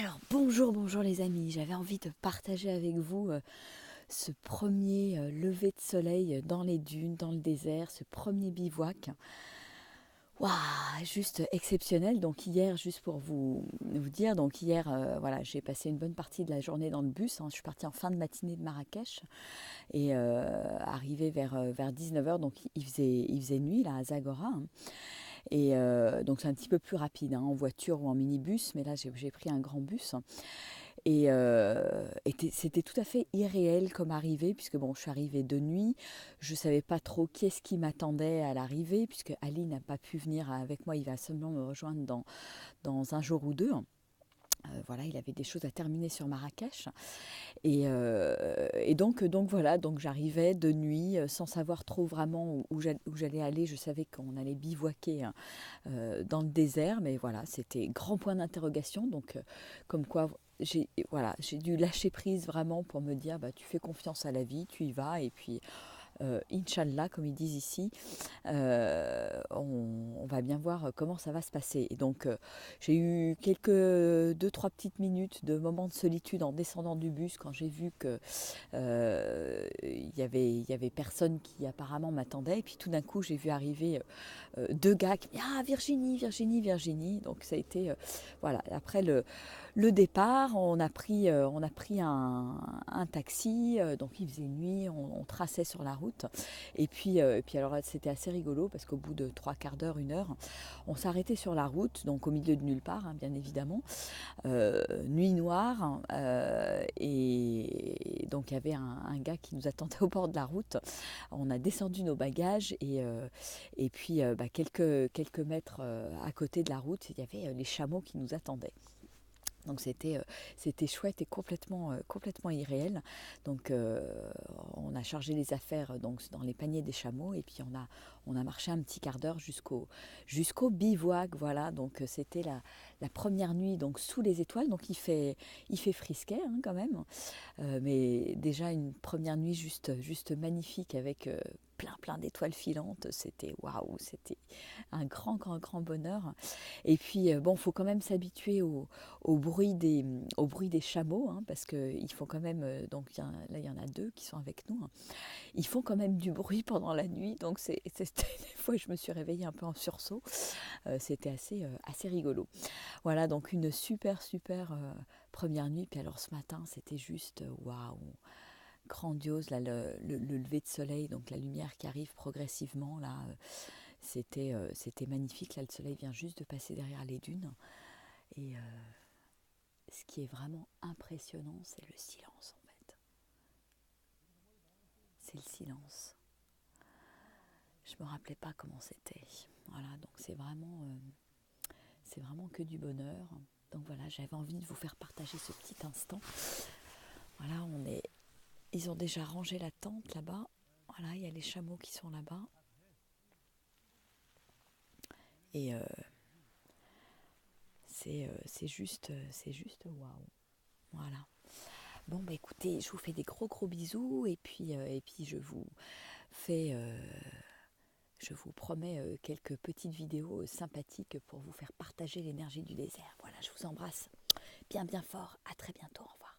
Alors bonjour les amis, j'avais envie de partager avec vous ce premier lever de soleil dans les dunes, dans le désert, ce premier bivouac. Waouh, juste exceptionnel. Donc hier, juste pour vous dire, donc hier, voilà, j'ai passé une bonne partie de la journée dans le bus, hein. Je suis partie en fin de matinée de Marrakech et arrivée vers 19h, donc il faisait nuit là à Zagora, hein. Et donc c'est un petit peu plus rapide, hein, en voiture ou en minibus, mais là j'ai pris un grand bus. Et c'était tout à fait irréel comme arrivée, puisque bon, je suis arrivée de nuit, je ne savais pas trop qu'est-ce qui m'attendait à l'arrivée, puisque Ali n'a pas pu venir avec moi, il va seulement me rejoindre dans un jour ou deux. Voilà, il avait des choses à terminer sur Marrakech. Et donc voilà, donc j'arrivais de nuit sans savoir trop vraiment où j'allais aller. Je savais qu'on allait bivouaquer, hein, dans le désert, mais voilà, c'était grand point d'interrogation. Donc comme quoi, j'ai dû lâcher prise vraiment pour me dire, bah, tu fais confiance à la vie, tu y vas, et puis Inch'Allah, comme ils disent ici, on va bien voir comment ça va se passer. Et donc, j'ai eu deux, trois petites minutes de moments de solitude en descendant du bus quand j'ai vu que il y avait personne qui apparemment m'attendait. Et puis tout d'un coup, j'ai vu arriver deux gars qui me disent ah, Virginie, Virginie, Virginie. Donc ça a été, voilà, après le départ, on a pris un taxi, donc il faisait nuit, on traçait sur la route. Et puis alors c'était assez rigolo parce qu'au bout de trois quarts d'heure, une heure, on s'arrêtait sur la route, donc au milieu de nulle part, hein, bien évidemment. Nuit noire, hein, et donc il y avait un gars qui nous attendait au bord de la route. On a descendu nos bagages et puis bah, quelques mètres à côté de la route, il y avait les chameaux qui nous attendaient. Donc c'était chouette et complètement irréel. Donc on a chargé les affaires donc dans les paniers des chameaux et puis on a marché un petit quart d'heure jusqu'au bivouac. Voilà, donc c'était la première nuit donc sous les étoiles. Donc il fait frisquet, hein, quand même. Mais déjà une première nuit juste magnifique avec plein d'étoiles filantes. C'était waouh, c'était un grand bonheur. Et puis bon, faut quand même s'habituer au bruit des chameaux, hein, parce qu'ils font quand même, donc là il y en a deux qui sont avec nous, hein. Ils font quand même du bruit pendant la nuit, donc des fois je me suis réveillée un peu en sursaut. C'était assez rigolo. Voilà, donc une super première nuit. Puis alors ce matin, c'était juste waouh, grandiose, là, le lever de soleil, donc la lumière qui arrive progressivement, là, c'était magnifique. Là, le soleil vient juste de passer derrière les dunes. Et ce qui est vraiment impressionnant, c'est le silence, en fait. C'est le silence. Je me rappelais pas comment c'était. Voilà, donc c'est vraiment que du bonheur. Donc voilà, j'avais envie de vous faire partager ce petit instant. Voilà, ils ont déjà rangé la tente là-bas. Voilà, il y a les chameaux qui sont là-bas. Et c'est juste waouh. Voilà. Bon, bah écoutez, je vous fais des gros bisous et puis fais, je vous promets quelques petites vidéos sympathiques pour vous faire partager l'énergie du désert. Voilà, je vous embrasse bien fort. À très bientôt. Au revoir.